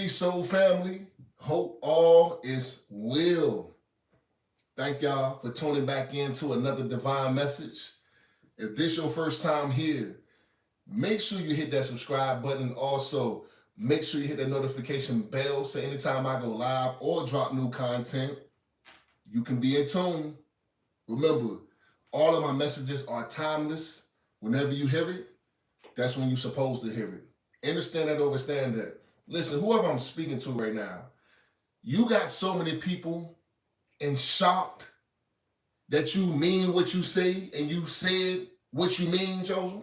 peace, soul family. Hope all is well. Thank y'all for tuning back into another divine message. If this your first time here, make sure you hit that subscribe button. Also, make sure you hit that notification bell so anytime I go live or drop new content, you can be in tune. Remember, all of my messages are timeless. Whenever you hear it, that's when you're supposed to hear it. Understand that, overstand that. Listen, whoever I'm speaking to right now, you got so many people in shock that you mean what you say and you said what you mean, chosen.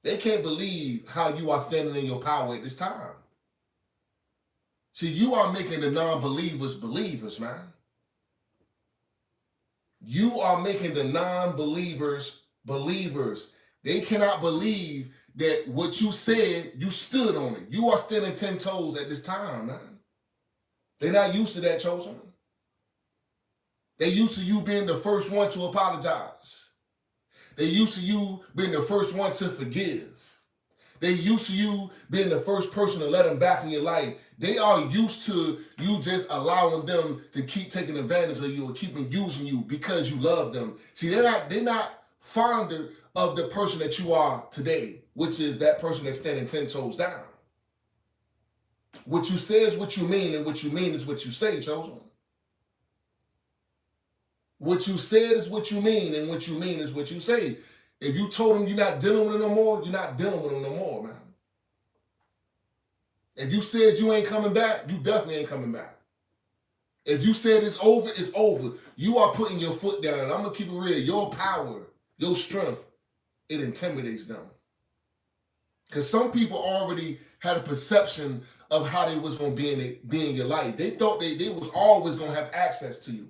They can't believe how you are standing in your power at this time. See, you are making the non-believers believers, man. You are making the non-believers believers. They cannot believe that what you said, you stood on it. You are standing 10 toes at this time, man. They're not used to that, chosen. They used to you being the first one to apologize. They used to you being the first one to forgive. They used to you being the first person to let them back in your life. They are used to you just allowing them to keep taking advantage of you or keeping using you because you love them. See, they're not fonder of the person that you are today, which is that person that's standing 10 toes down. What you say is what you mean, and what you mean is what you say, chosen. What you said is what you mean, and what you mean is what you say. If you told them you're not dealing with them no more, you're not dealing with them no more, man. If you said you ain't coming back, you definitely ain't coming back. If you said it's over, it's over. You are putting your foot down. I'm going to keep it real. Your power, your strength, it intimidates them. Because some people already had a perception of how they was going to be in your life. They thought they was always going to have access to you.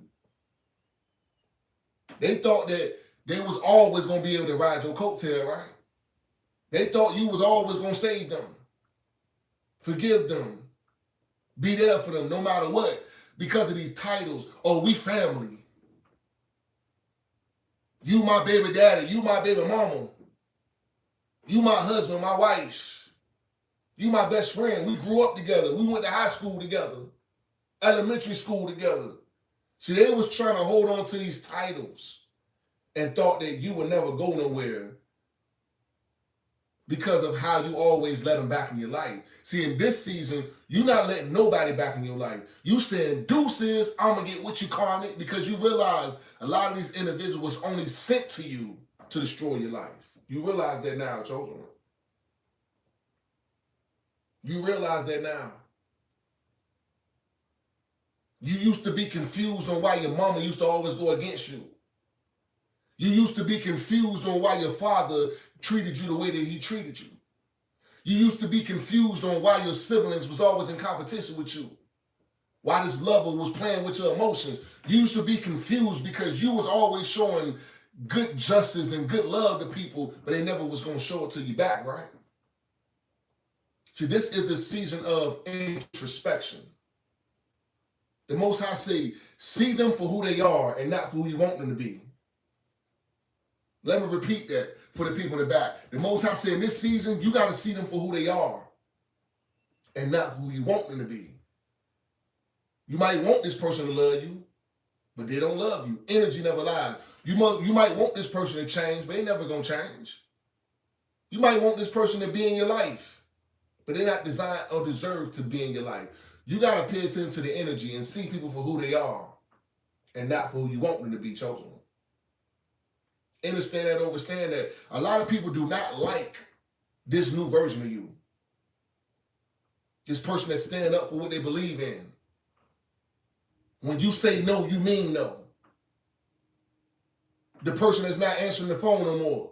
They thought that they was always going to be able to ride your coattail, right? They thought you was always going to save them, forgive them, be there for them no matter what, because of these titles. Oh, we family. You my baby daddy. You my baby mama. You my husband, my wife. You my best friend. We grew up together. We went to high school together, elementary school together. See, they was trying to hold on to these titles and thought that you would never go nowhere because of how you always let them back in your life. See, in this season, you're not letting nobody back in your life. You saying, deuces, I'm going to get what you call it, because you realize a lot of these individuals was only sent to you to destroy your life. You realize that now, chosen. You realize that now. You used to be confused on why your mama used to always go against you. You used to be confused on why your father treated you the way that he treated you. You used to be confused on why your siblings was always in competition with you. Why this lover was playing with your emotions. You used to be confused because you was always showing good justice and good love to people, but they never was going to show it to you back, right? See, this is the season of introspection. The Most High say, see them for who they are and not for who you want them to be. Let me repeat that for the people in the back. The Most High said, in this season, you got to see them for who they are and not who you want them to be. You might want this person to love you, but they don't love you. Energy never lies. You might want this person to change, but they never going to change. You might want this person to be in your life, but they're not designed or deserve to be in your life. You got to pay attention to the energy and see people for who they are and not for who you want them to be, chosen. Understand that, overstand that. A lot of people do not like this new version of you. This person that's standing up for what they believe in. When you say no, you mean no. The person that's not answering the phone no more.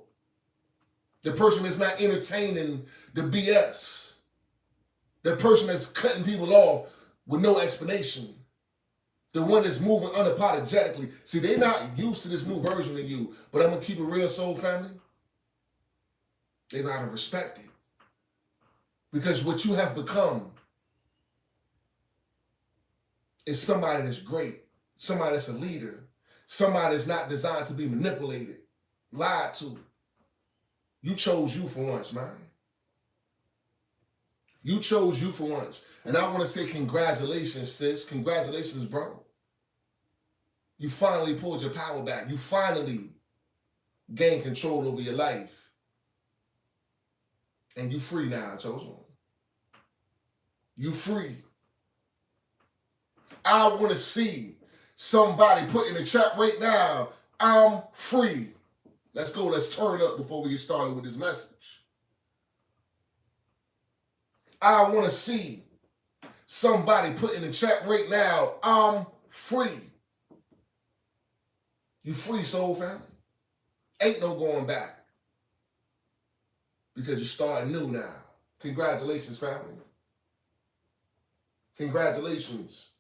The person that's not entertaining the BS. The person that's cutting people off with no explanation. The one that's moving unapologetically. See, they're not used to this new version of you. But I'm going to keep it real, soul family. They got to respect it. Because what you have become is somebody that's great. Somebody that's a leader. Somebody that's not designed to be manipulated, lied to. You chose you for once, man. You chose you for once. And I want to say congratulations, sis. Congratulations, bro. You finally pulled your power back. You finally gained control over your life. And you free now, chosen one. You free. I want to see somebody put in the chat right now, I'm free. Let's go. Let's turn it up before we get started with this message. I want to see somebody put in the chat right now, I'm free. You free, soul family. Ain't no going back. Because you're starting new now. Congratulations, family. Congratulations.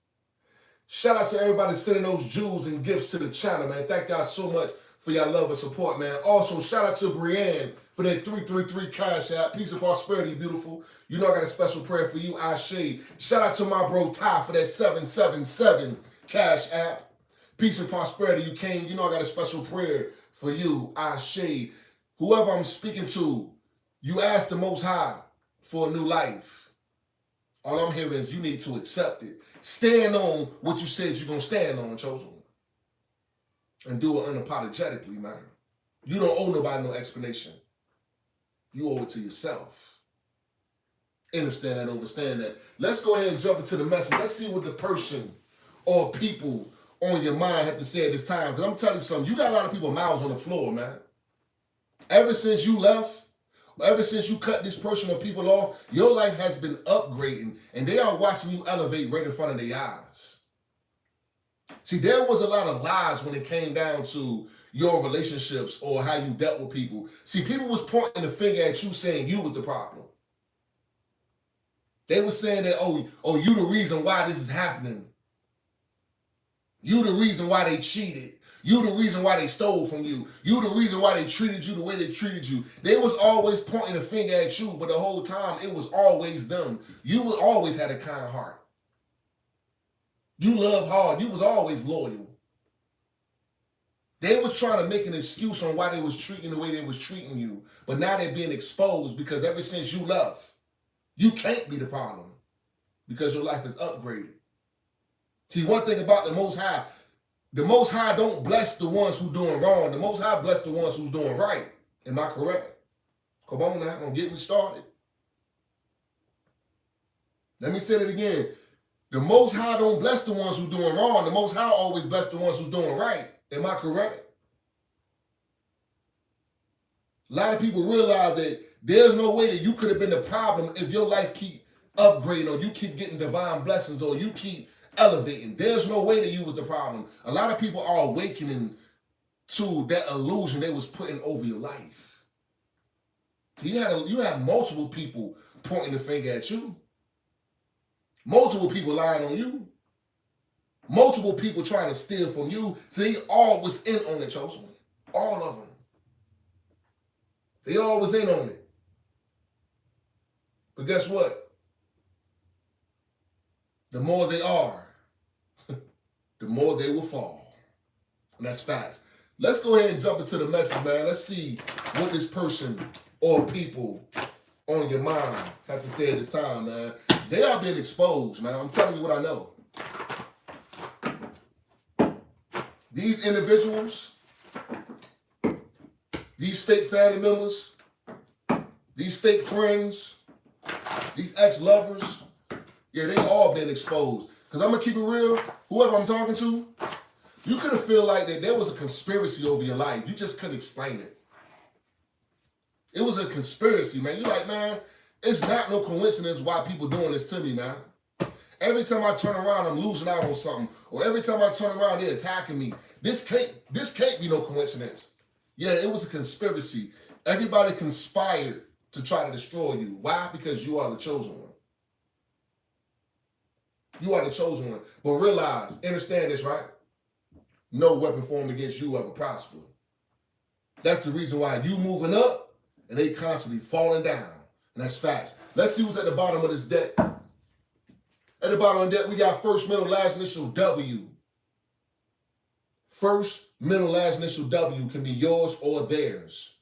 Shout out to everybody sending those jewels and gifts to the channel, man. Thank y'all so much for your love and support, man. Also, shout out to Brienne for that 333 cash app. Peace and prosperity, beautiful. You know I got a special prayer for you, Ashe. Shout out to my bro Ty for that 777 cash app. Peace and prosperity, you came. You know I got a special prayer for you, Ashe. Whoever I'm speaking to, you ask the Most High for a new life. All I'm hearing is you need to accept it. Stand on what you said you're going to stand on, chosen. And do it unapologetically, man. You don't owe nobody no explanation. You owe it to yourself. Understand that, understand that. Let's go ahead and jump into the message. Let's see what the person or people on your mind have to say at this time. Because I'm telling you something, you got a lot of people mouths on the floor, man. Ever since you left, ever since you cut this person or people off, your life has been upgrading, and they are watching you elevate right in front of their eyes. See, there was a lot of lies when it came down to your relationships or how you dealt with people. See, people was pointing the finger at you saying you was the problem. They were saying that, oh, you the reason why this is happening. You the reason why they cheated. You the reason why they stole from you. You the reason why they treated you the way they treated you. They was always pointing a finger at you, but the whole time it was always them. You was always had a kind heart. You love hard. You was always loyal. They was trying to make an excuse on why they was treating the way they was treating you, but now they're being exposed because ever since you left, you can't be the problem because your life is upgraded. See, one thing about the Most High don't bless the ones who doing wrong. The Most High bless the ones who's doing right. Am I correct? Come on now, don't get me started. Let me say it again. The Most High don't bless the ones who doing wrong. The Most High always bless the ones who's doing right. Am I correct? A lot of people realize that there's no way that you could have been the problem if your life keep upgrading or you keep getting divine blessings or you keep elevating. There's no way that you was the problem. A lot of people are awakening to that illusion they was putting over your life. So you had multiple people pointing the finger at you. Multiple people lying on you. Multiple people trying to steal from you. See, all was in on it, chosen. All of them. They all was in on it. But guess what? The more they are, the more they will fall. And that's facts. Let's go ahead and jump into the message, man. Let's see what this person or people on your mind have to say at this time, man. They are being exposed, man. I'm telling you what I know. These individuals, these fake family members, these fake friends, these ex-lovers, yeah, they all been exposed. Because I'm going to keep it real, whoever I'm talking to, you could have feel like that there was a conspiracy over your life. You just couldn't explain it. It was a conspiracy, man. You're like, man, it's not no coincidence why people doing this to me, man. Every time I turn around, I'm losing out on something. Or every time I turn around, they're attacking me. This can't be no coincidence. Yeah, it was a conspiracy. Everybody conspired to try to destroy you. Why? Because you are the chosen one. You are the chosen one. But realize, understand this, right? No weapon formed against you ever prosper. That's the reason why you moving up and they constantly falling down. And that's facts. Let's see what's at the bottom of this deck. At the bottom of the deck, we got first, middle, last initial W. First, middle, last initial W can be yours or theirs.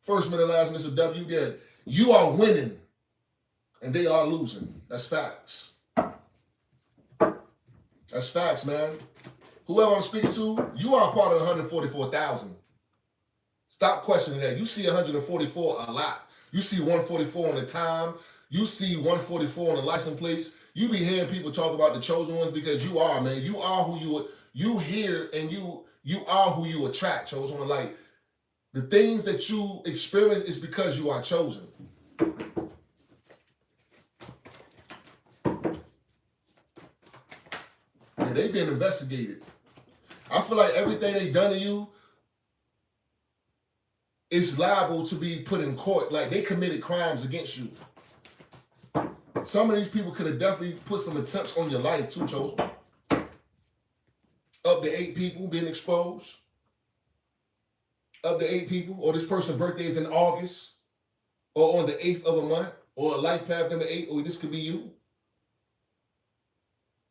First, middle, last initial W, yeah. You are winning. And they are losing. That's facts. That's facts, man. Whoever I'm speaking to, you are part of the 144,000. Stop questioning that. You see 144 a lot. You see 144 on the time. You see 144 on the license plates. You be hearing people talk about the chosen ones because you are, man. You are who you hear, and you are who you attract, chosen one. Like, the things that you experience is because you are chosen. Yeah, they been investigated. I feel like everything they done to you is liable to be put in court. Like, they committed crimes against you. Some of these people could have definitely put some attempts on your life too, chosen. Up to 8 people being exposed. Up to 8 people. Or this person's birthday is in August. Or on the 8th of a month. Or a life path number 8. Or this could be you.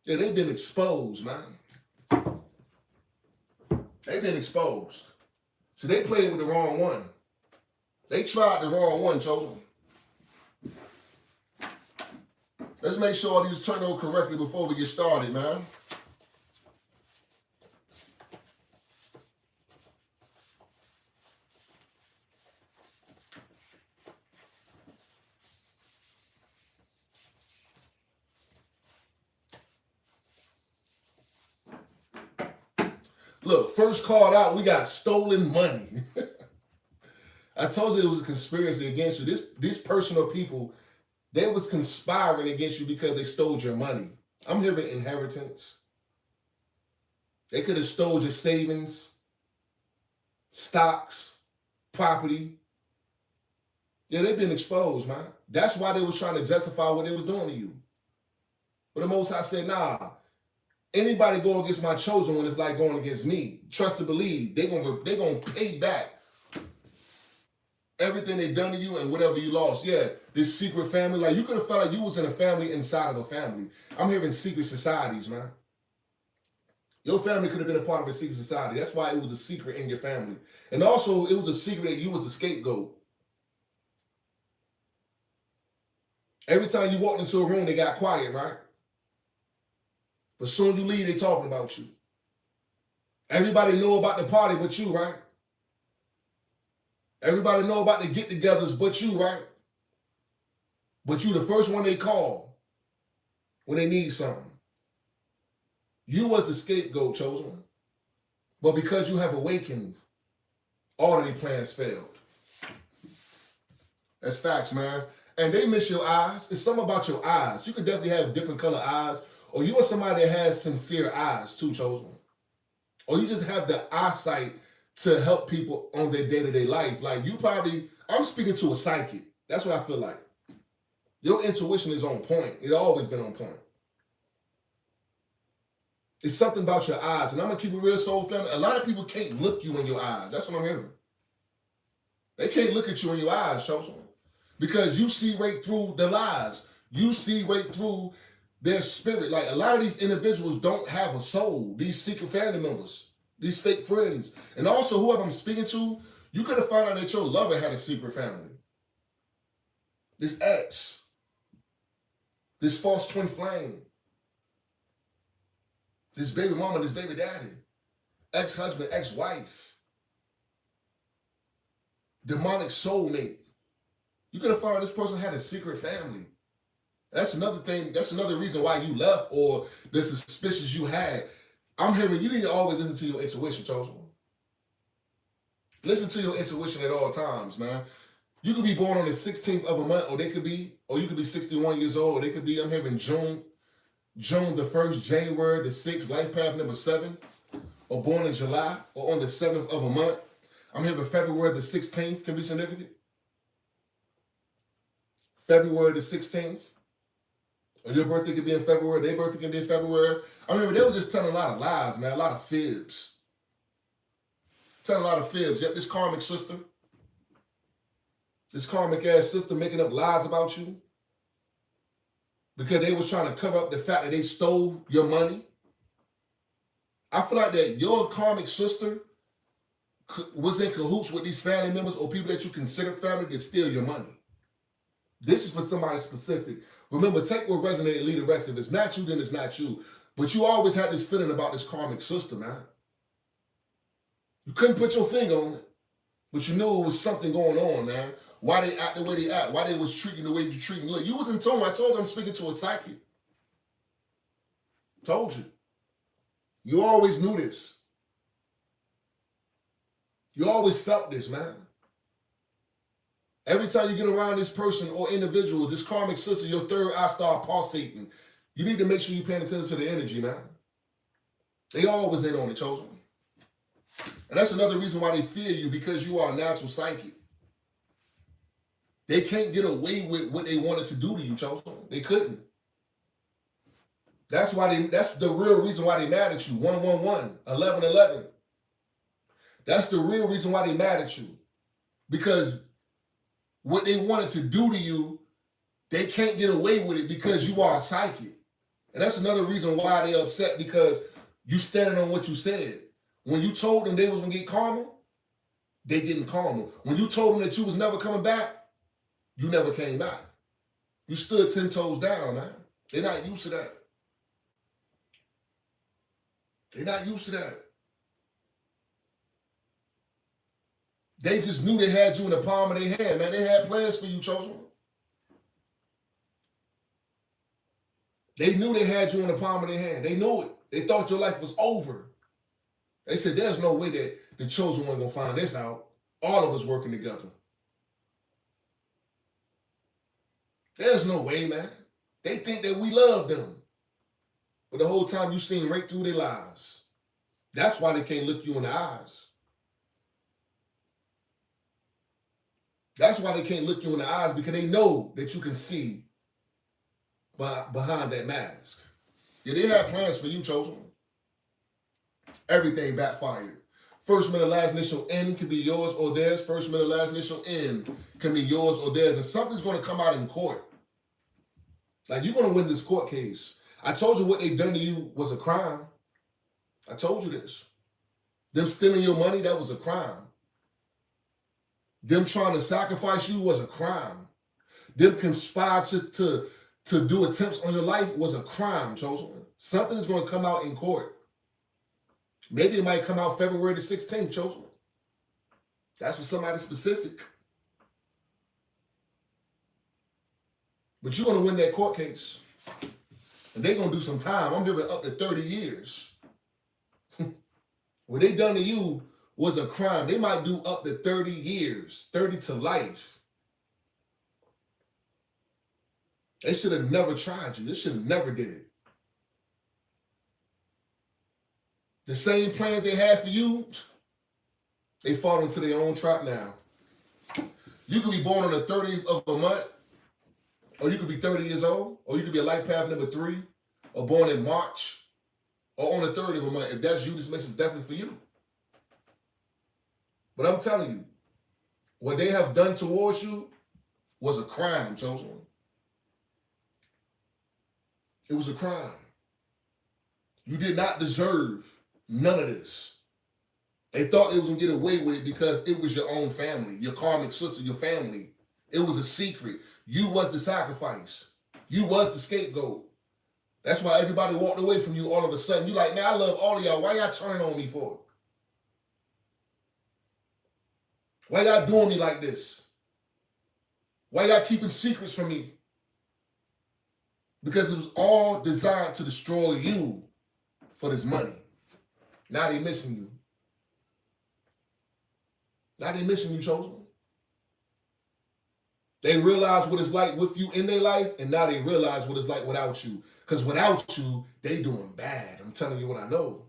Yeah, they've been exposed, man. They've been exposed. So they played with the wrong one. They tried the wrong one, chosen. Let's make sure all these turn over correctly before we get started, man. Look, first called out, we got stolen money. I told you it was a conspiracy against you. This person or people, they was conspiring against you because they stole your money. I'm hearing inheritance. They could have stole your savings, stocks, property. Yeah, they've been exposed, man. That's why they was trying to justify what they was doing to you. But the Most High said, nah, anybody go against my chosen one is like going against me. Trust and believe. They're gonna pay back everything they done to you and whatever you lost. Yeah, this secret family. Like, you could have felt like you was in a family inside of a family. I'm hearing secret societies, man. Your family could have been a part of a secret society. That's why it was a secret in your family. And also, it was a secret that you was a scapegoat. Every time you walked into a room, they got quiet, right? But soon you leave, they talking about you. Everybody know about the party but you, right? Everybody know about the get-togethers but you, right? But you the first one they call when they need something. You was the scapegoat, chosen one. But because you have awakened, all of their plans failed. That's facts, man. And they miss your eyes. It's something about your eyes. You could definitely have different color eyes. Or you are somebody that has sincere eyes too, chosen one. Or you just have the eyesight to help people on their day-to-day life. Like, you probably, I'm speaking to a psychic. That's what I feel like. Your intuition is on point. It's always been on point. It's something about your eyes. And I'm going to keep it real, soul family. A lot of people can't look you in your eyes. That's what I'm hearing. They can't look at you in your eyes, chosen one. Because you see right through the lies. You see right through their spirit. Like, a lot of these individuals don't have a soul. These secret family members. These fake friends. And also, whoever I'm speaking to, you could have found out that your lover had a secret family. This ex. This false twin flame. This baby mama, this baby daddy. Ex-husband, ex-wife. Demonic soulmate. You could have found out this person had a secret family. That's another thing. That's another reason why you left, or the suspicions you had. I'm hearing you need to always listen to your intuition, chosen one. Listen to your intuition at all times, man. You could be born on the 16th of a month, or you could be 61 years old, or they could be, I'm hearing June the 1st, January the 6th, life path number 7, or born in July, or on the 7th of a month. I'm hearing February the 16th can be significant. February the 16th. Or your birthday could be in February, their birthday can be in February. I mean, they were just telling a lot of lies, man, a lot of fibs. Telling a lot of fibs. Yep, this karmic sister. This karmic ass sister making up lies about you. Because they was trying to cover up the fact that they stole your money. I feel like that your karmic sister was in cahoots with these family members or people that you consider family to steal your money. This is for somebody specific. Remember, take what resonates and leave the rest. If it's not you, then it's not you. But you always had this feeling about this karmic sister, man. You couldn't put your finger on it, but you knew it was something going on, man. Why they act the way they act, why they was treating the way you treating. Look, you was in tone. I told you I'm speaking to a psychic. Told you. You always knew this. You always felt this, man. Every time you get around this person or individual, this karmic sister, your third eye start pulsating. You need to make sure you're paying attention to the energy, man. They always in on it, chosen. And that's another reason why they fear you, because you are a natural psychic. They can't get away with what they wanted to do to you, chosen. They couldn't. That's the real reason why they mad at you. 111, 1111. That's the real reason why they mad at you. Because what they wanted to do to you, they can't get away with it because you are a psychic. And that's another reason why they're upset, because you standing on what you said. When you told them they was going to get karma, they getting karma. When you told them that you was never coming back, you never came back. You stood 10 toes down, man. They're not used to that. They're not used to that. They just knew they had you in the palm of their hand, man. They had plans for you, chosen. They knew they had you in the palm of their hand. They knew it. They thought your life was over. They said, there's no way that the chosen one gonna find this out. All of us working together. There's no way, man. They think that we love them. But the whole time you seen right through their lies. That's why they can't look you in the eyes. That's why they can't look you in the eyes, because they know that you can see behind that mask. Yeah, they have plans for you, chosen. Everything backfired. First, middle, last initial N can be yours or theirs. First, middle, last initial N can be yours or theirs. And something's going to come out in court. Like, you're going to win this court case. I told you what they done to you was a crime. I told you this. Them stealing your money, that was a crime. Them trying to sacrifice you was a crime. Them conspire to do attempts on your life was a crime, chosen. Something is going to come out in court. Maybe it might come out February the 16th, chosen. That's for somebody specific. But you're going to win that court case. And they're going to do some time. I'm giving up to 30 years. What they done to you was a crime. They might do up to 30 years, 30 to life. They should have never tried you. They should have never did it. The same plans they had for you, they fall into their own trap now. You could be born on the 30th of a month, or you could be 30 years old, or you could be a life path number 3, or born in March, or on the 30th of a month. If that's you, this message is definitely for you. But I'm telling you, what they have done towards you was a crime, chosen. It was a crime. You did not deserve none of this. They thought they was going to get away with it because it was your own family, your karmic sister, your family. It was a secret. You was the sacrifice. You was the scapegoat. That's why everybody walked away from you all of a sudden. You like, man, I love all of y'all. Why y'all turning on me for? Why y'all doing me like this? Why y'all keeping secrets from me? Because it was all designed to destroy you for this money. Now they missing you. Now they missing you, chosen. They realize what it's like with you in their life, and now they realize what it's like without you. Because without you, they doing bad. I'm telling you what I know.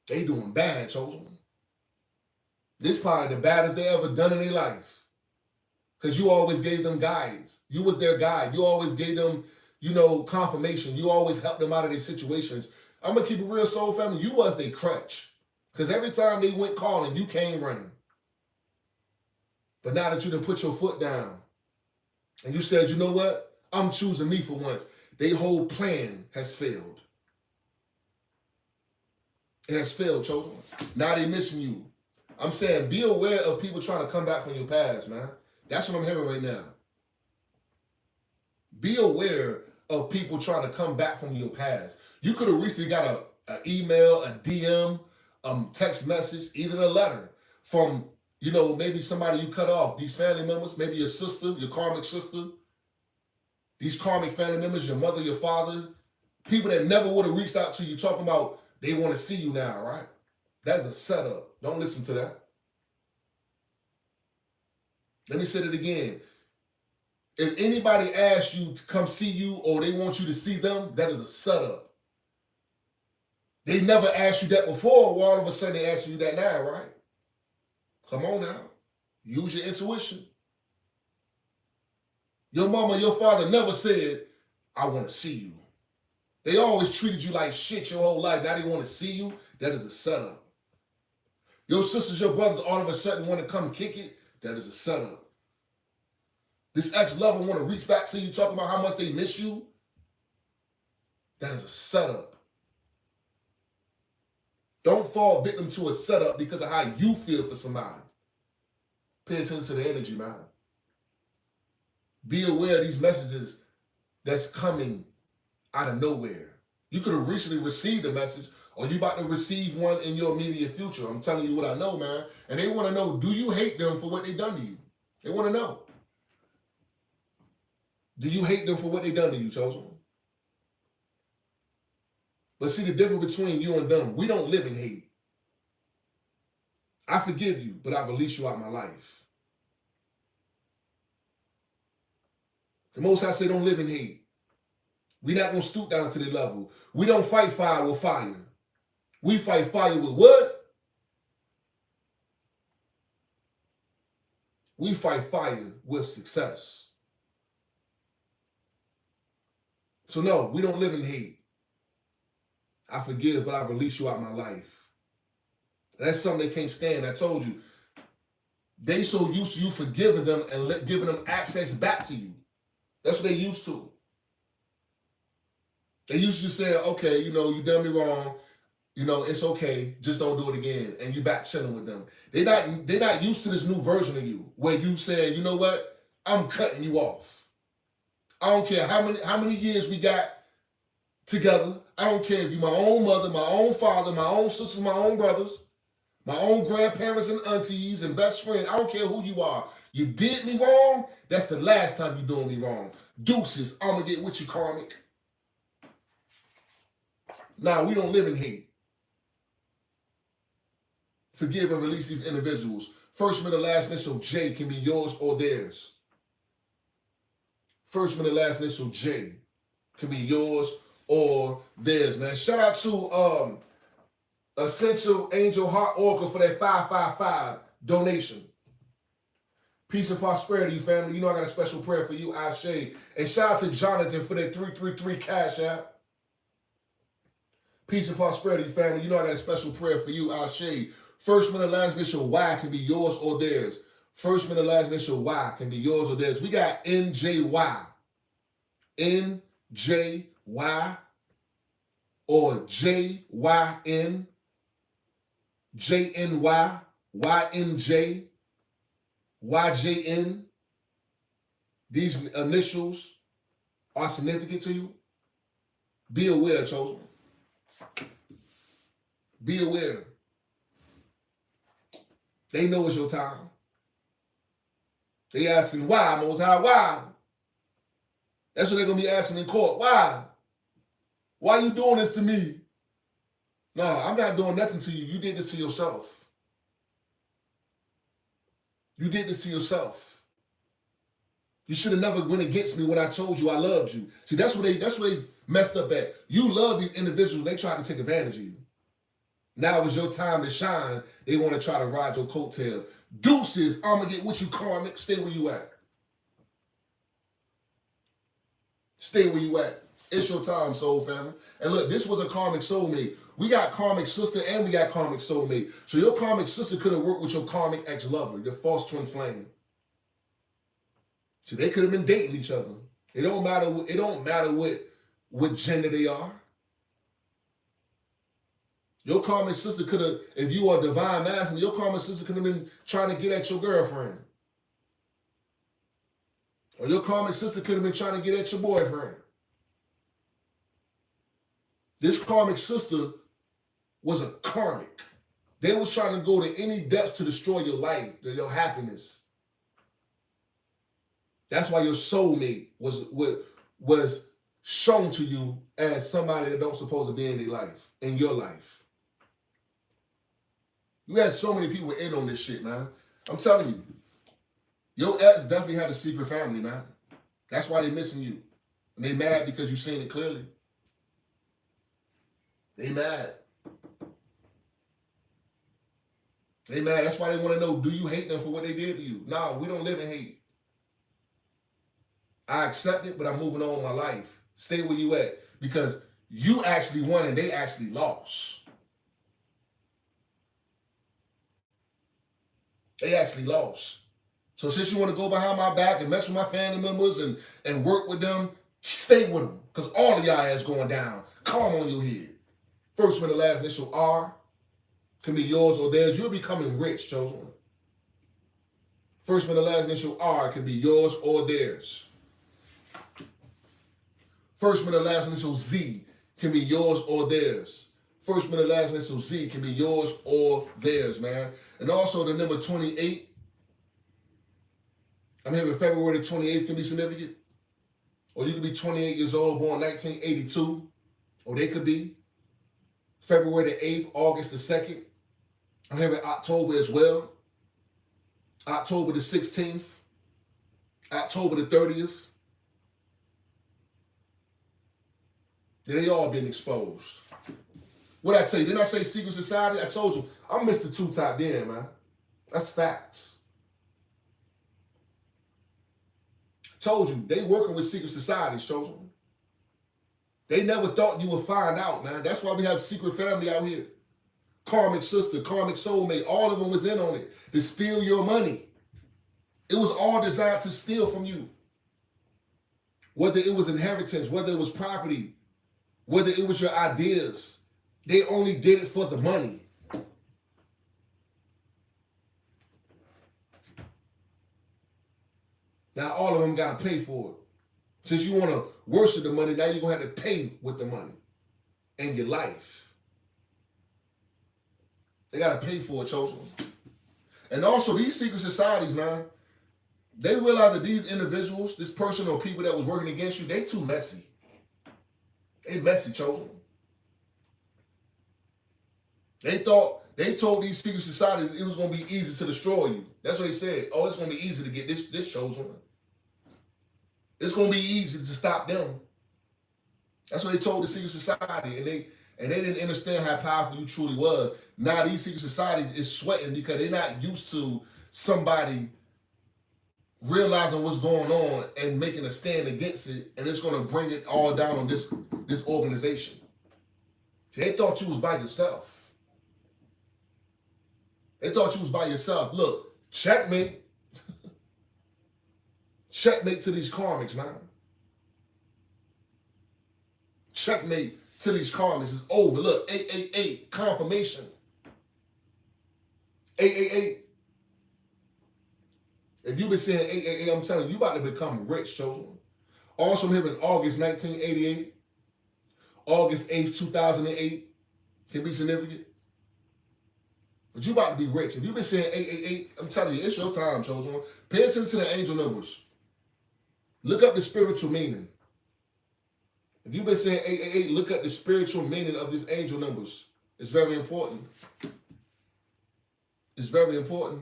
They doing bad, chosen. This probably the baddest they ever done in their life. Because you always gave them guides. You was their guide. You always gave them, confirmation. You always helped them out of their situations. I'm going to keep it real, soul family. You was their crutch. Because every time they went calling, you came running. But now that you done put your foot down and you said, you know what? I'm choosing me for once. Their whole plan has failed. It has failed, chosen. Now they missing you. I'm saying be aware of people trying to come back from your past, man. That's what I'm hearing right now. Be aware of people trying to come back from your past. You could have recently got an email, a DM, text message, even a letter from, maybe somebody you cut off. These family members, maybe your sister, your karmic sister. These karmic family members, your mother, your father. People that never would have reached out to you talking about they want to see you now, right? That's a setup. Don't listen to that. Let me say it again. If anybody asks you to come see you or they want you to see them, that is a setup. They never asked you that before. Well, all of a sudden they ask you that now, right? Come on now. Use your intuition. Your mama, your father never said, I want to see you. They always treated you like shit your whole life. Now they want to see you. That is a setup. Your sisters, your brothers all of a sudden want to come kick it. That is a setup. This ex-lover want to reach back to you talking about how much they miss you. That is a setup. Don't fall victim to a setup because of how you feel for somebody. Pay attention to the energy, man. Be aware of these messages that's coming out of nowhere. You could have recently received a message or you about to receive one in your immediate future. I'm telling you what I know, man. And they want to know, do you hate them for what they done to you? They want to know. Do you hate them for what they done to you, Chosen? But see the difference between you and them, we don't live in hate. I forgive you, but I release you out of my life. The Most High say don't live in hate. We're not going to stoop down to the level. We don't fight fire with fire. We fight fire with what? We fight fire with success. So no, we don't live in hate. I forgive, but I release you out of my life. That's something they can't stand. I told you. They so used to you forgiving them and giving them access back to you. That's what they used to. They used to say, okay, you done me wrong. It's okay. Just don't do it again. And you back chilling with them. They're not used to this new version of you where you say, you know what? I'm cutting you off. I don't care how many years we got together. I don't care if you're my own mother, my own father, my own sisters, my own brothers, my own grandparents and aunties and best friends. I don't care who you are. You did me wrong. That's the last time you're doing me wrong. Deuces, I'm going to get with you, karmic. Nah, we don't live in hate. Forgive and release these individuals. First, middle, last initial J can be yours or theirs. First, middle, last initial J can be yours or theirs, man. Shout out to Essential Angel Heart Oracle for that 555 donation. Peace and prosperity, family. I got a special prayer for you, Ashe. And shout out to Jonathan for that 333 cash app. Peace and prosperity, family. I got a special prayer for you, Ashe. First, middle, last initial Y can be yours or theirs. First, middle, last initial Y can be yours or theirs. We got NJY. NJY or JYN, JNY, YNJ, YJN. These initials are significant to you. Be aware, Chosen. Be aware. They know it's your time. They asking why, Most High, why? That's what they're going to be asking in court. Why? Why are you doing this to me? No, I'm not doing nothing to you. You did this to yourself. You did this to yourself. You should have never went against me when I told you I loved you. See, that's where they messed up at. You love these individuals. They tried to take advantage of you. Now it's your time to shine. They want to try to ride your coattail. Deuces, I'm going to get with you, karmic. Stay where you at. Stay where you at. It's your time, soul family. And look, this was a karmic soulmate. We got karmic sister and we got karmic soulmate. So your karmic sister could have worked with your karmic ex-lover, your false twin flame. So they could have been dating each other. It don't matter what gender they are. Your karmic sister could have, if you are divine masculine, your karmic sister could have been trying to get at your girlfriend. Or your karmic sister could have been trying to get at your boyfriend. This karmic sister was a karmic. They was trying to go to any depths to destroy your life, your happiness. That's why your soulmate was shown to you as somebody that don't supposed to be in their life, in your life. You had so many people in on this shit, man. I'm telling you. Your ex definitely had a secret family, man. That's why they missing you. And they mad because you seen it clearly. They mad. They mad. That's why they want to know, do you hate them for what they did to you? No, we don't live in hate. I accept it, but I'm moving on with my life. Stay where you at. Because you actually won and they actually lost. They actually lost. So since you want to go behind my back and mess with my family members and work with them, stay with them. Because all of y'all ass going down. Calm on your head. First middle last initial R can be yours or theirs. You're becoming rich, chosen one. First middle last initial R can be yours or theirs. First middle last initial Z can be yours or theirs. First middle last initial Z can be yours or theirs, man. And also the number 28. I'm here with February the 28th can be significant. Or you could be 28 years old, born 1982. Or they could be February the 8th, August the 2nd. I'm here with October as well. October the 16th. October the 30th. They all been exposed. What I tell you, didn't I say secret society? I told you, I'm Mr. Two Top Den, man. That's facts. Told you, they working with secret societies, chosen. They never thought you would find out, man. That's why we have secret family out here. Karmic sister, karmic soulmate, all of them was in on it to steal your money. It was all designed to steal from you. Whether it was inheritance, whether it was property, whether it was your ideas, they only did it for the money. Now all of them got to pay for it. Since you want to worship the money, now you're going to have to pay with the money in your life. They got to pay for it, chosen. And also these secret societies, man, they realize that these individuals, this person or people that was working against you, they too messy. They messy, chosen. They told these secret societies it was going to be easy to destroy you. That's what they said. Oh, it's going to be easy to get this chosen. It's going to be easy to stop them. That's what they told the secret society. And they didn't understand how powerful you truly was. Now these secret societies is sweating because they're not used to somebody realizing what's going on and making a stand against it. And it's going to bring it all down on this organization. They thought you was by yourself. They thought you was by yourself. Look, checkmate. Checkmate to these karmics, man. Checkmate to these karmics. It's over. Look, 888, confirmation. 888. If you've been saying 888, I'm telling you, you about to become rich, chosen. Also, I'm here in August 1988. August 8th, 2008 can be significant. But you about to be rich. If you've been saying 888, I'm telling you, it's your time, chosen one. Pay attention to the angel numbers. Look up the spiritual meaning. If you've been saying 888, look up the spiritual meaning of these angel numbers. It's very important. It's very important.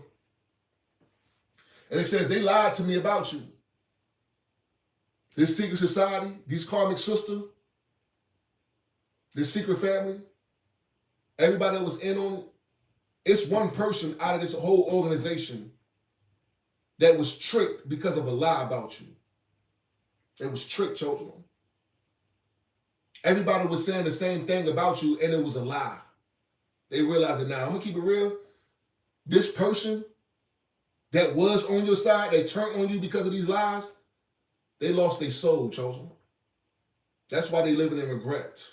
And it says, they lied to me about you. This secret society, these karmic sister, this secret family, everybody that was in on it, it's one person out of this whole organization that was tricked because of a lie about you. It was tricked, chosen. Everybody was saying the same thing about you, and it was a lie. They realized it now. I'm going to keep it real. This person that was on your side, they turned on you because of these lies, they lost their soul, chosen. That's why they living in regret.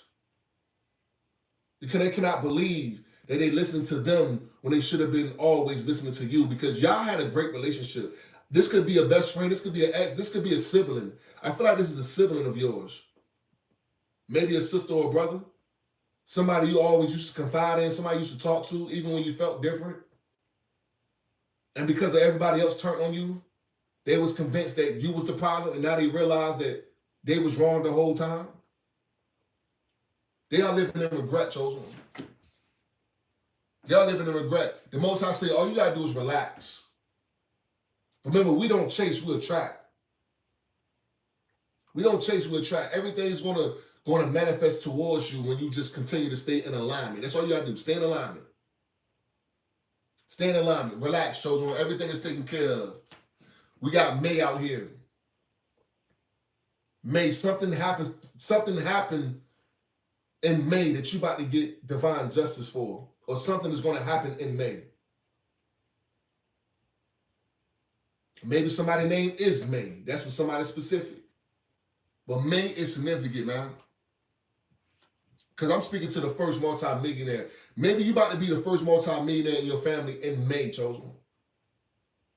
Because they cannot believe that they listened to them when they should have been always listening to you, because y'all had a great relationship. This could be a best friend. This could be an ex. This could be a sibling. I feel like this is a sibling of yours. Maybe a sister or a brother. Somebody you always used to confide in. Somebody you used to talk to even when you felt different. And because of everybody else turned on you, they was convinced that you was the problem, and now they realize that they was wrong the whole time. They are living in regret, chosen. They are living in regret. The Most High say, all you gotta do is relax. Remember, we don't chase, we attract. We don't chase, we attract. Everything's gonna manifest towards you when you just continue to stay in alignment. That's all you gotta do. Stay in alignment. Stay in alignment. Relax, chosen. Everything is taken care of. We got May out here. May, something happened in May that you about to get divine justice for, or something is going to happen in May. Maybe somebody's name is May. That's for somebody specific. But May is significant, man. Because I'm speaking to the first multi-millionaire. Maybe you about to be the first multi-millionaire in your family in May, chosen.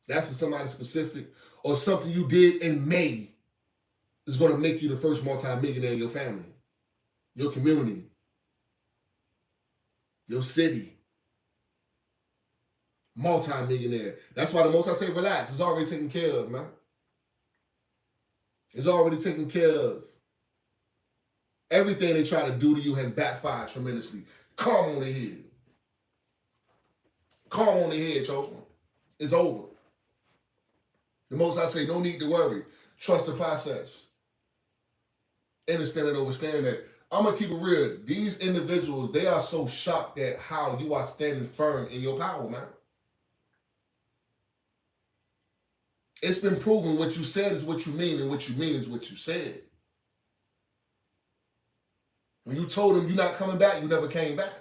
That's for somebody specific. Or something you did in May is going to make you the first multi-millionaire in your family, your community, your city. Multi-millionaire. That's why the Most I say relax. It's already taken care of, man. It's already taken care of. Everything they try to do to you has backfired tremendously. Calm on the head. Calm on the head, chosen. It's over. The Most I say, no need to worry. Trust the process. Understand and understand that. I'm going to keep it real. These individuals, they are so shocked at how you are standing firm in your power, man. It's been proven what you said is what you mean, and what you mean is what you said. When you told them you're not coming back, you never came back.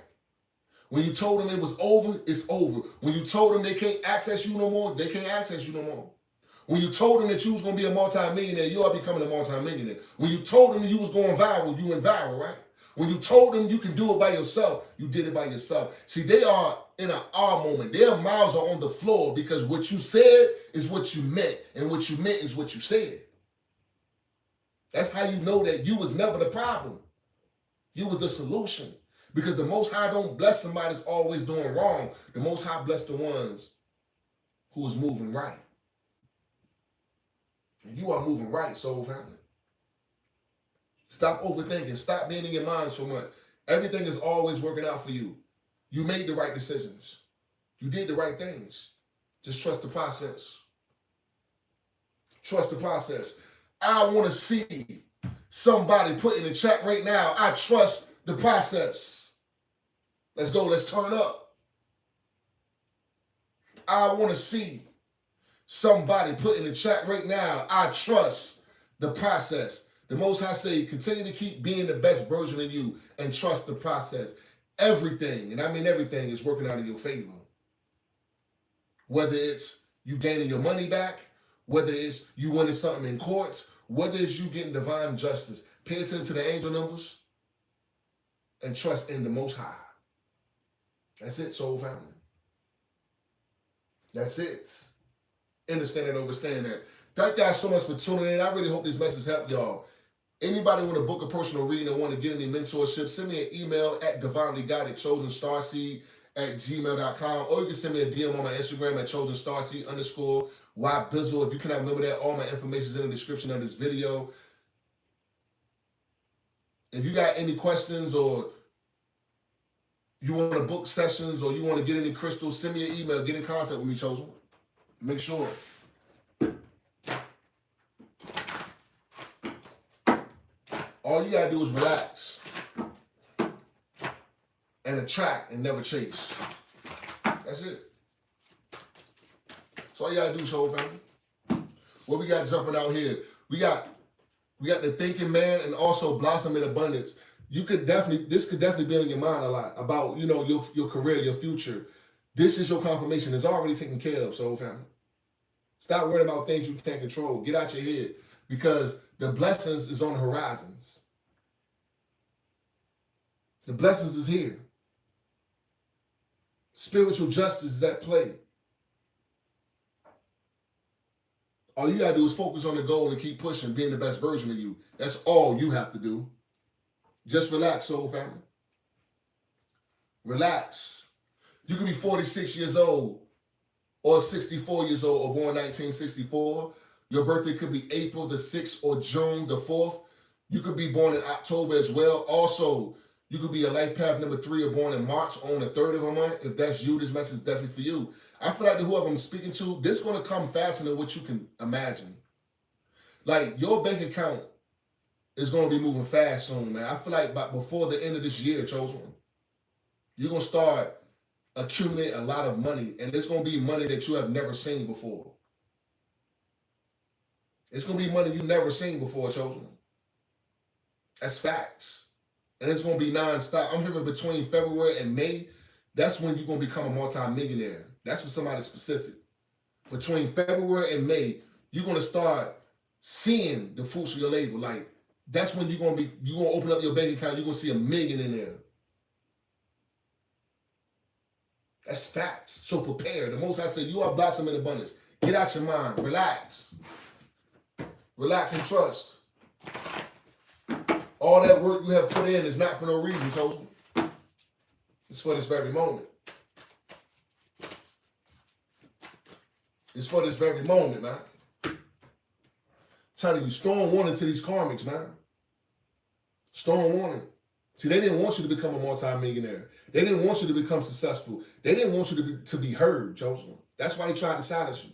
When you told them it was over, it's over. When you told them they can't access you no more, they can't access you no more. When you told them that you was going to be a multi-millionaire, you are becoming a multi-millionaire. When you told them you was going viral, you went viral, right? When you told them you can do it by yourself, you did it by yourself. See, they are in an awe moment. Their mouths are on the floor because what you said is what you meant, and what you meant is what you said. That's how you know that you was never the problem. You was the solution. Because the Most High don't bless somebody that's always doing wrong. The Most High bless the ones who is moving right. And you are moving right, soul family. Stop overthinking. Stop being in your mind so much. Everything is always working out for you. You made the right decisions. You did the right things. Just trust the process. Trust the process. I want to see somebody put in the chat right now, I trust the process. Let's go. Let's turn it up. I want to see somebody put in the chat right now, I trust the process. The Most High say, continue to keep being the best version of you and trust the process. Everything, and I mean everything, is working out in your favor. Whether it's you gaining your money back, whether it's you winning something in court, whether it's you getting divine justice. Pay attention to the angel numbers and trust in the Most High. That's it, soul family. That's it. Understand and understand that. Thank y'all so much for tuning in. I really hope this message helped y'all. Anybody want to book a personal reading or want to get any mentorship, send me an email at divinelyguyed@chosenstarseed@gmail.com, or you can send me a DM on my Instagram at chosenstarseed_ybizzle. If you cannot remember that, all my information is in the description of this video. If you got any questions, or you want to book sessions, or you want to get any crystals, send me an email. Get in contact with me, Chosen. Make sure. All you gotta do is relax and attract and never chase. That's it. That's all you gotta do, soul family. What we got jumping out here? We got the thinking man and also blossom in abundance. This could definitely be on your mind a lot about, your career, your future. This is your confirmation. It's already taken care of, soul family. Stop worrying about things you can't control. Get out your head, because the blessings is on the horizons. The blessings is here. Spiritual justice is at play. All you got to do is focus on the goal and keep pushing, being the best version of you. That's all you have to do. Just relax, soul family. Relax. You could be 46 years old or 64 years old or born 1964. Your birthday could be April the 6th or June the 4th. You could be born in October as well. Also, you could be a life path number 3 or born in March on the 3rd of a month. If that's you, this message is definitely for you. I feel like whoever I'm speaking to, this is going to come faster than what you can imagine. Like, your bank account is going to be moving fast soon, man. I feel like before the end of this year, Chosen One, you're going to start accumulating a lot of money, and it's going to be money that you have never seen before. It's going to be money you've never seen before, Chosen One. That's facts. And it's going to be nonstop. I'm hearing between February and May, that's when you're going to become a multi-millionaire. That's for somebody specific. Between February and May, you're going to start seeing the fruits of your labor. Like, that's when you're going to open up your bank account, you're going to see $1 million in there. That's facts. So prepare. The Most High said, you are blossoming in abundance. Get out your mind. Relax. Relax and trust. All that work you have put in is not for no reason, Chosen. It's for this very moment. It's for this very moment, man. I'm telling you, strong warning to these karmics, man. Strong warning. See, they didn't want you to become a multi-millionaire. They didn't want you to become successful. They didn't want you to be heard, Chosen. That's why they tried to silence you.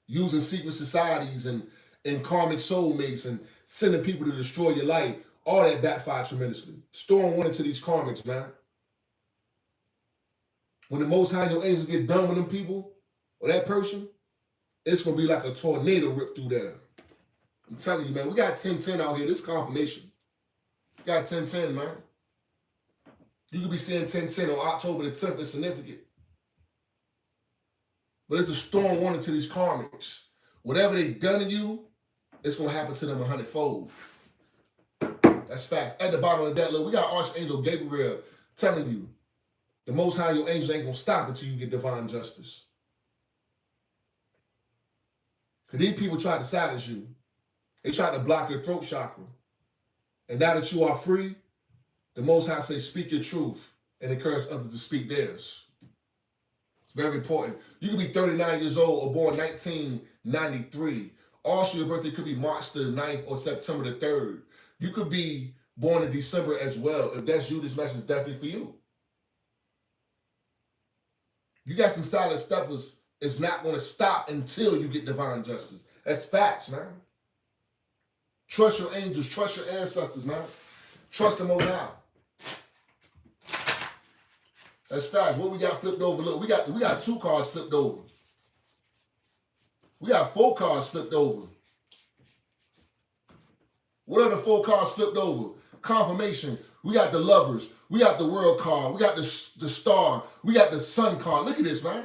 Using secret societies and karmic soulmates and sending people to destroy your life. All that backfired tremendously. Strong warning to these karmics, man. When the Most High, your angels get done with them people or that person, it's going to be like a tornado rip through there. I'm telling you, man, we got 1010 out here. This is confirmation. We got 1010, man. You could be seeing 1010 on October the 10th. It's significant. But it's a strong warning to these karmics. Whatever they've done to you, it's going to happen to them 100-fold. That's facts. At the bottom of that, look, we got Archangel Gabriel telling you, the Most High, your angel ain't going to stop until you get divine justice. Because these people tried to silence you. They tried to block your throat chakra. And now that you are free, the Most High says, speak your truth and encourage others to speak theirs. It's very important. You could be 39 years old or born 1993. Also, your birthday could be March the 9th or September the 3rd. You could be born in December as well. If that's you, this message is definitely for you. You got some silent steppers. It's not going to stop until you get divine justice. That's facts, man. Trust your angels. Trust your ancestors, man. Trust the Most High. That's facts. What we got flipped over? Look, we got 2 cards flipped over. We got 4 cards flipped over. What are the 4 cards flipped over? Confirmation. We got the Lovers. We got the World card. We got the Star. We got the Sun card. Look at this, man.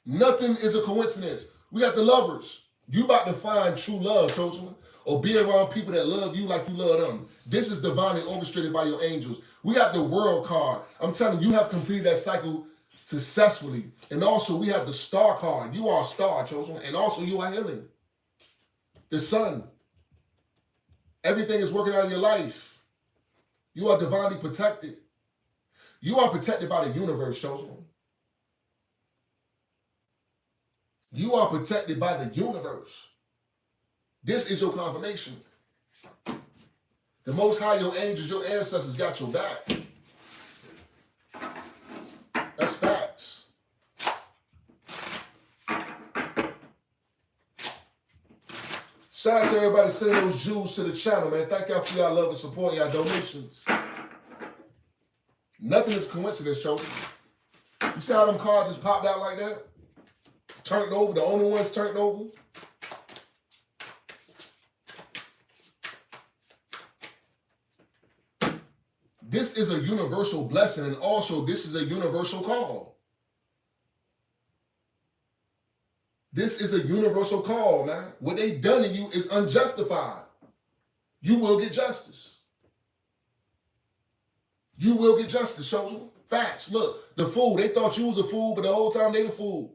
Nothing is a coincidence. We got the Lovers. You about to find true love, Chosen, or be around people that love you like you love them. This is divinely orchestrated by your angels. We got the World card. I'm telling you, you have completed that cycle successfully. And also, we have the Star card. You are a star, Chosen, and also you are healing. The Sun. Everything is working out in your life. You are divinely protected. You are protected by the universe, Chosen. You are protected by the universe. This is your confirmation. The Most High, your angels, your ancestors got your back. That's facts. Shout out to everybody sending those jewels to the channel, man. Thank y'all for y'all love and support, y'all donations. Nothing is coincidence, Chosen. You see how them cards just popped out like that? Turned over, the only ones turned over. This is a universal blessing, and also this is a universal call. This is a universal call, man. What they done to you is unjustified. You will get justice. You will get justice, Chosen. Facts. Look, the fool, they thought you was a fool, but the whole time they the fool.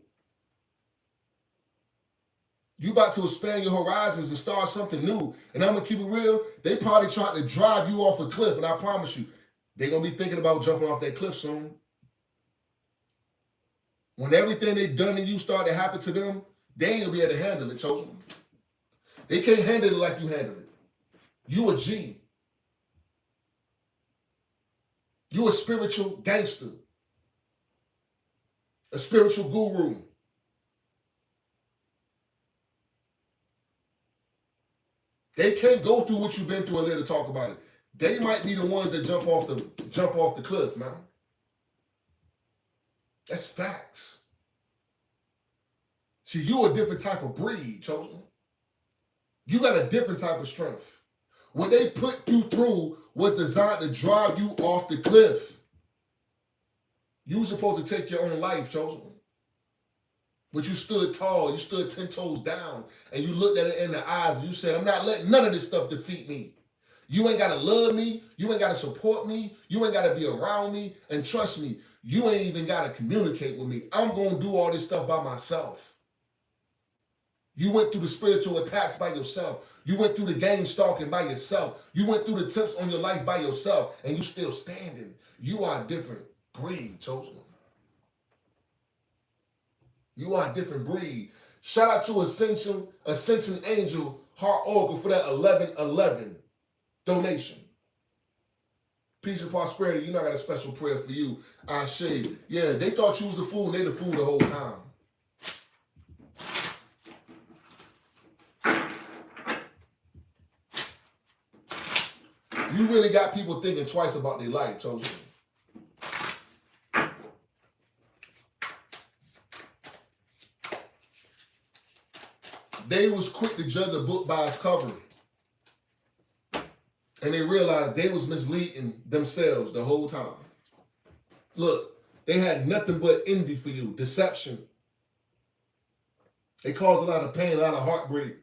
You about to expand your horizons and start something new. And I'm going to keep it real. They probably trying to drive you off a cliff. And I promise you, they're going to be thinking about jumping off that cliff soon. When everything they done to you start to happen to them, they ain't going to be able to handle it, chosen. They can't handle it like you handle it. You a G. You a spiritual gangster. A spiritual guru. They can't go through what you've been through and live to talk about it. They might be the ones that jump off the cliff, man. That's facts. See, you're a different type of breed, chosen. You got a different type of strength. What they put you through was designed to drive you off the cliff. You were supposed to take your own life, chosen. But you stood tall, you stood 10 toes down, and you looked at it in the eyes and you said, I'm not letting none of this stuff defeat me. You ain't got to love me. You ain't got to support me. You ain't got to be around me. And trust me, you ain't even got to communicate with me. I'm going to do all this stuff by myself. You went through the spiritual attacks by yourself. You went through the gang stalking by yourself. You went through the tips on your life by yourself, and you still standing. You are a different breed, chosen. You are a different breed. Shout out to Ascension Angel Heart Oracle for that 1111 donation. Peace and prosperity. You know I got a special prayer for you. Ashe. Yeah, they thought you was the fool, and they the fool the whole time. You really got people thinking twice about their life, chosen. They was quick to judge a book by its cover. And they realized they was misleading themselves the whole time. Look, they had nothing but envy for you, deception. They caused a lot of pain, a lot of heartbreak.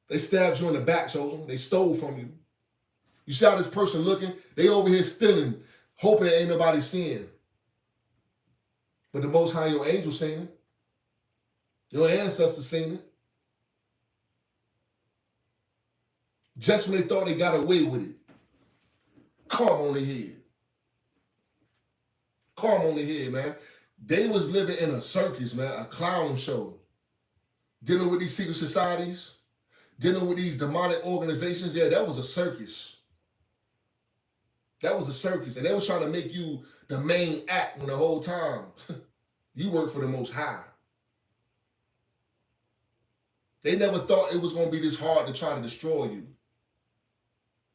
They stabbed you in the back, chosen. They stole from you. You see how this person looking? They over here stealing, hoping there ain't nobody seeing. But the Most High, your angel seen it. Your ancestors seen it. Just when they thought they got away with it. Calm on the head. Calm on the head, man. They was living in a circus, man, a clown show. Dealing with these secret societies, dealing with these demonic organizations. Yeah, that was a circus. That was a circus. And they was trying to make you the main act when the whole time you work for the Most High. They never thought it was going to be this hard to try to destroy you.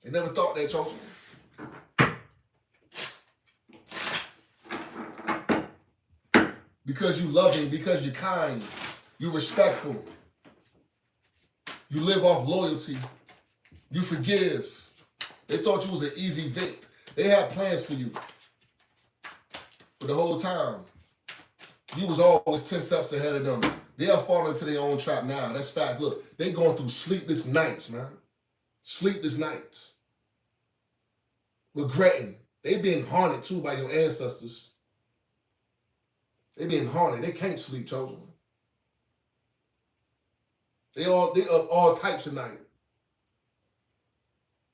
They never thought that, chosen. Because you loving, because you're kind, you're respectful. You live off loyalty. You forgive. They thought you was an easy victim. They had plans for you. But the whole time, you was always 10 steps ahead of them. They are falling into their own trap now. That's fast. Look, they going through sleepless nights, man. Sleepless nights. Regretting. They being haunted too by your ancestors. They being haunted. They can't sleep, chosen. They up all types of night.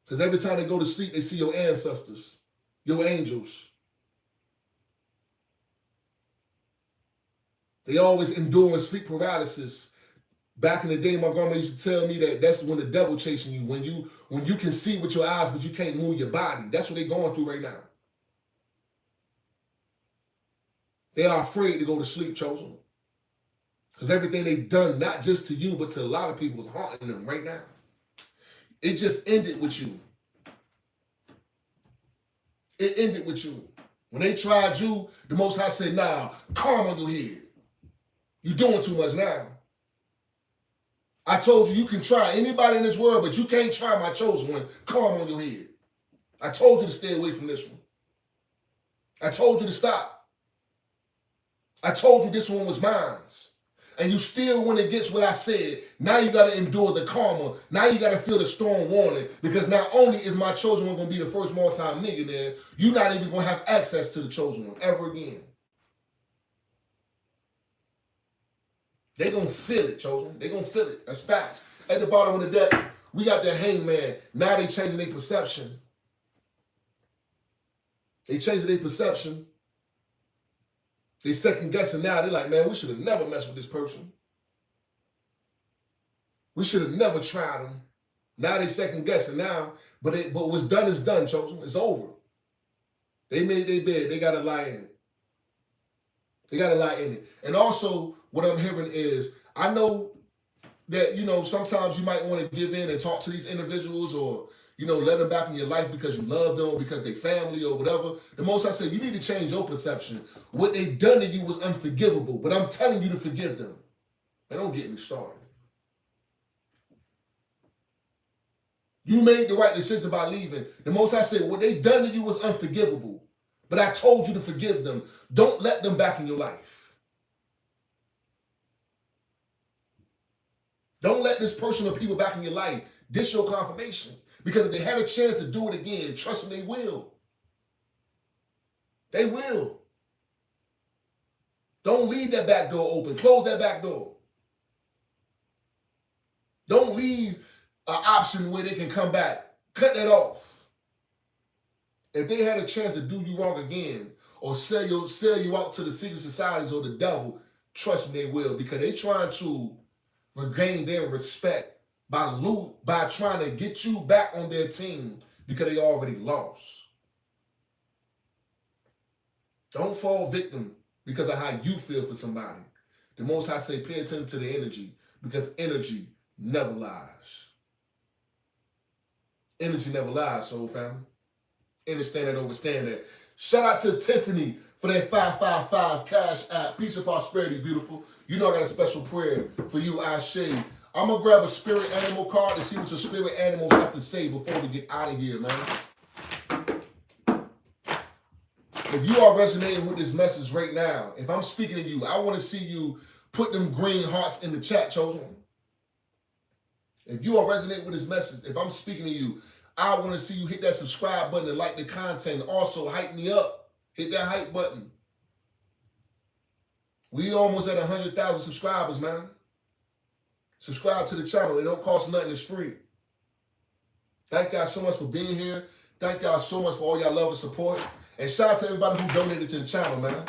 Because every time they go to sleep, they see your ancestors, your angels. They always enduring sleep paralysis. Back in the day, my grandma used to tell me that that's when the devil chasing you. When you can see with your eyes, but you can't move your body. That's what they're going through right now. They are afraid to go to sleep, chosen. Because everything they've done, not just to you, but to a lot of people, is haunting them right now. It just ended with you. It ended with you. When they tried you, the Most High said, nah, calm on your head. You're doing too much now. I told you, you can try anybody in this world, but you can't try my chosen one. Calm on your head. I told you to stay away from this one. I told you to stop. I told you this one was mine. And you still, when it gets what I said, now you got to endure the karma. Now you got to feel the storm warning, because not only is my chosen one going to be the first multi-millionaire, you're not even going to have access to the chosen one ever again. They're going to feel it, chosen. They're going to feel it. That's facts. At the bottom of the deck, we got the hangman. Now they changing their perception. They changing their perception. They second guessing now. They're like, man, we should have never messed with this person. We should have never tried them. Now they second guessing now. But what's done is done, chosen. It's over. They made their bed. They got to lie in it. They got to lie in it. And also, what I'm hearing is, I know that, sometimes you might want to give in and talk to these individuals, or, let them back in your life because you love them or because they family or whatever. The most I said, you need to change your perception. What they done to you was unforgivable, but I'm telling you to forgive them. And don't get me started. You made the right decision by leaving. The most I said, what they done to you was unforgivable, but I told you to forgive them. Don't let them back in your life. Don't let this person or people back in your life dish your confirmation. Because if they have a chance to do it again, trust me, they will. They will. Don't leave that back door open. Close that back door. Don't leave an option where they can come back. Cut that off. If they had a chance to do you wrong again, or sell you out to the secret societies or the devil, trust me, they will. Because they trying to regain their respect by trying to get you back on their team, because they already lost. Don't fall victim because of how you feel for somebody. The Most High say, pay attention to the energy, because energy never lies. Energy never lies, soul family. Understand that, overstand that. Shout out to Tiffany for that 555 cash app. Peace and prosperity, beautiful. You know I got a special prayer for you, Ashe. I'm going to grab a spirit animal card to see what your spirit animals have to say before we get out of here, man. If you are resonating with this message right now, if I'm speaking to you, I want to see you put them green hearts in the chat, chosen. If you are resonating with this message, if I'm speaking to you, I want to see you hit that subscribe button and like the content. Also, hype me up. Hit that hype button. We almost at 100,000 subscribers, man. Subscribe to the channel. It don't cost nothing. It's free. Thank y'all so much for being here. Thank y'all so much for all y'all love and support. And shout out to everybody who donated to the channel, man.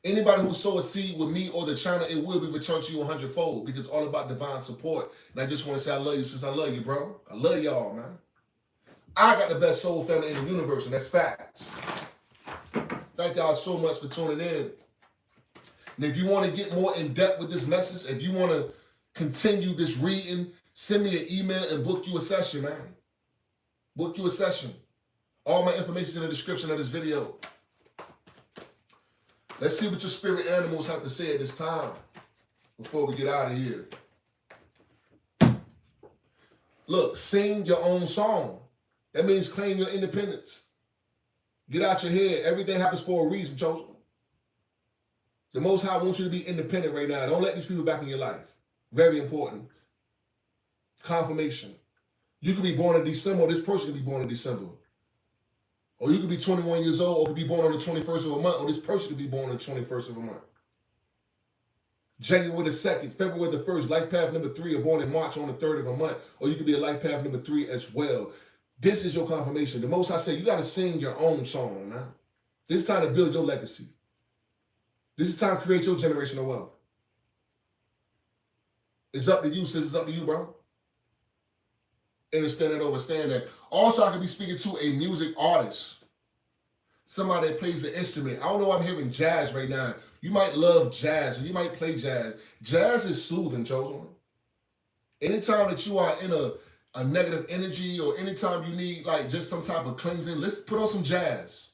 Anybody who sow a seed with me or the channel, it will be returned to you 100-fold, because it's all about divine support. And I just want to say I love you since I love you, bro. I love y'all, man. I got the best soul family in the universe, and that's facts. Thank y'all so much for tuning in. And if you want to get more in depth with this message, if you want to continue this reading, send me an email and book you a session, man. Book you a session. All my information is in the description of this video. Let's see what your spirit animals have to say at this time before we get out of here. Look, sing your own song. That means claim your independence. Get out your head. Everything happens for a reason, chosen. The Most High wants you to be independent right now. Don't let these people back in your life. Very important. Confirmation. You could be born in December, or this person could be born in December. Or you could be 21 years old, or could be born on the 21st of a month, or this person could be born on the 21st of a month. January the 2nd, February the 1st, life path number 3, or born in March on the 3rd of a month, or you could be a life path number 3 as well. This is your confirmation. The Most High said, you got to sing your own song now. This is time to build your legacy. This is time to create your generational wealth. It's up to you, sis. It's up to you, bro. Understand that, overstand that. Also, I could be speaking to a music artist. Somebody that plays an instrument. I don't know why I'm hearing jazz right now. You might love jazz, or you might play jazz. Jazz is soothing, chosen. Anytime that you are in a negative energy, or anytime you need like just some type of cleansing, let's put on some jazz.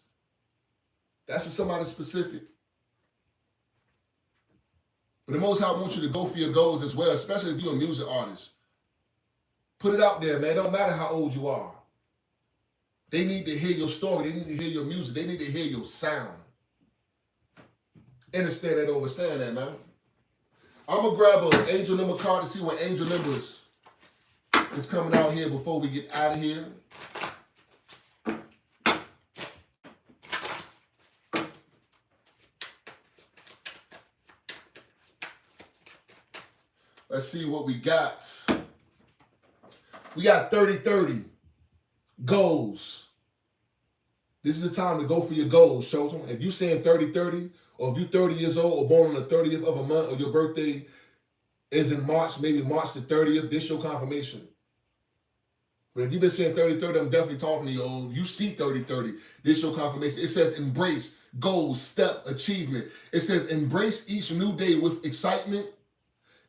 That's for somebody specific. But the Most High wants you to go for your goals as well, especially if you're a music artist. Put it out there, man. It don't matter how old you are. They need to hear your story. They need to hear your music. They need to hear your sound. Understand that, overstand that, man. I'm going to grab an angel number card to see what angel numbers is coming out here before we get out of here. Let's see what we got. We got 30-30 goals. This is the time to go for your goals, chosen. If you're saying 30-30, or if you're 30 years old or born on the 30th of a month, or your birthday is in March, maybe March the 30th, this your confirmation. But if you've been saying 30-30, I'm definitely talking to you. Oh, you see 30-30, this your confirmation. It says embrace, goals, step, achievement. It says embrace each new day with excitement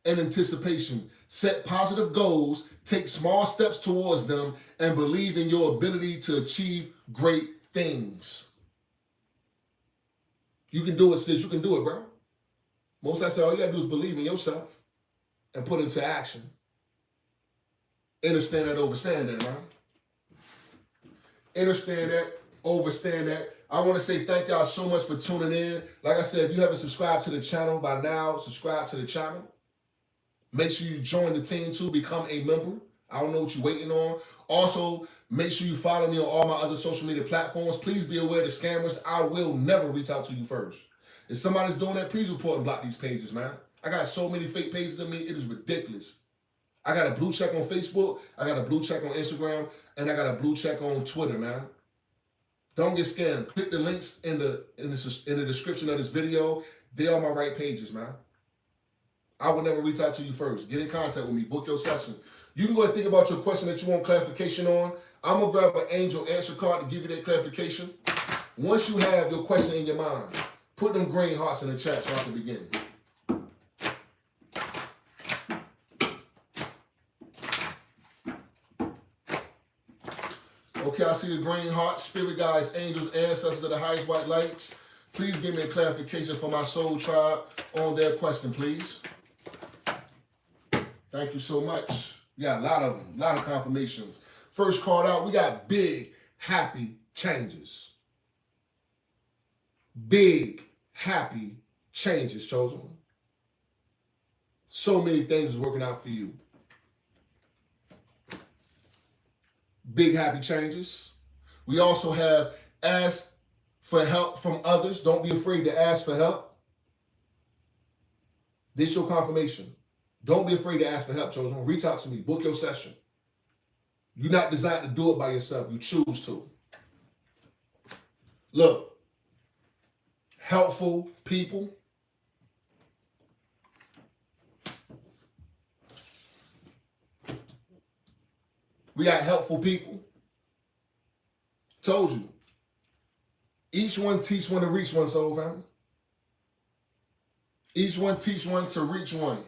and anticipation. Set positive goals, take small steps towards them, and believe in your ability to achieve great things. You can do it, sis. You can do it, bro. Most I say, all you gotta do is believe in yourself and put it into action. Understand that, overstand that, man. Understand that, overstand that. I want to say thank y'all so much for tuning in. Like I said, if you haven't subscribed to the channel by now, subscribe to the channel. Make sure you join the team too, become a member. I don't know what you're waiting on. Also, make sure you follow me on all my other social media platforms. Please be aware of the scammers. I will never reach out to you first. If somebody's doing that, please report and block these pages, man. I got so many fake pages of me, it is ridiculous. I got a blue check on Facebook, I got a blue check on Instagram, and I got a blue check on Twitter, man. Don't get scammed. Click the links in the description of this video. They are my right pages, man. I will never reach out to you first. Get in contact with me. Book your session. You can go and think about your question that you want clarification on. I'm going to grab an angel answer card to give you that clarification. Once you have your question in your mind, put them green hearts in the chat so I can begin. Okay, I see the green heart. Spirit guides, angels, ancestors of the highest white lights. Please give me a clarification for my soul tribe on their question, please. Thank you so much. We got a lot of them, a lot of confirmations. First card out, we got big, happy changes. Big, happy changes, chosen. So many things is working out for you. Big, happy changes. We also have ask for help from others. Don't be afraid to ask for help. This is your confirmation. Don't be afraid to ask for help, chosen. Reach out to me. Book your session. You're not designed to do it by yourself. You choose to. Look, helpful people. We got helpful people. Told you. Each one teach one to reach one, soul family. Each one teach one to reach one.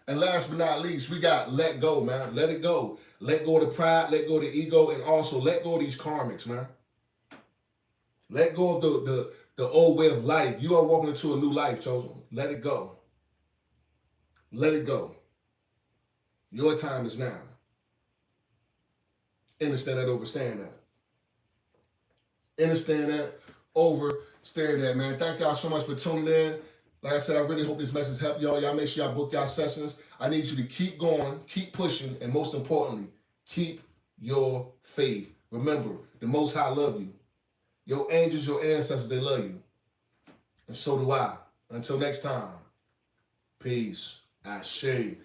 And last but not least, we got let go, man. Let it go. Let go of the pride, let go of the ego, and also let go of these karmics, man. Let go of the old way of life. You are walking into a new life, chosen. Let it go. Let it go. Your time is now. Understand that, overstand that. Understand that, overstand that, man. Thank y'all so much for tuning in. Like I said, I really hope this message helped y'all. Y'all make sure y'all book y'all sessions. I need you to keep going, keep pushing, and most importantly, keep your faith. Remember, the Most High love you. Your angels, your ancestors, they love you. And so do I. Until next time, peace. Ashe.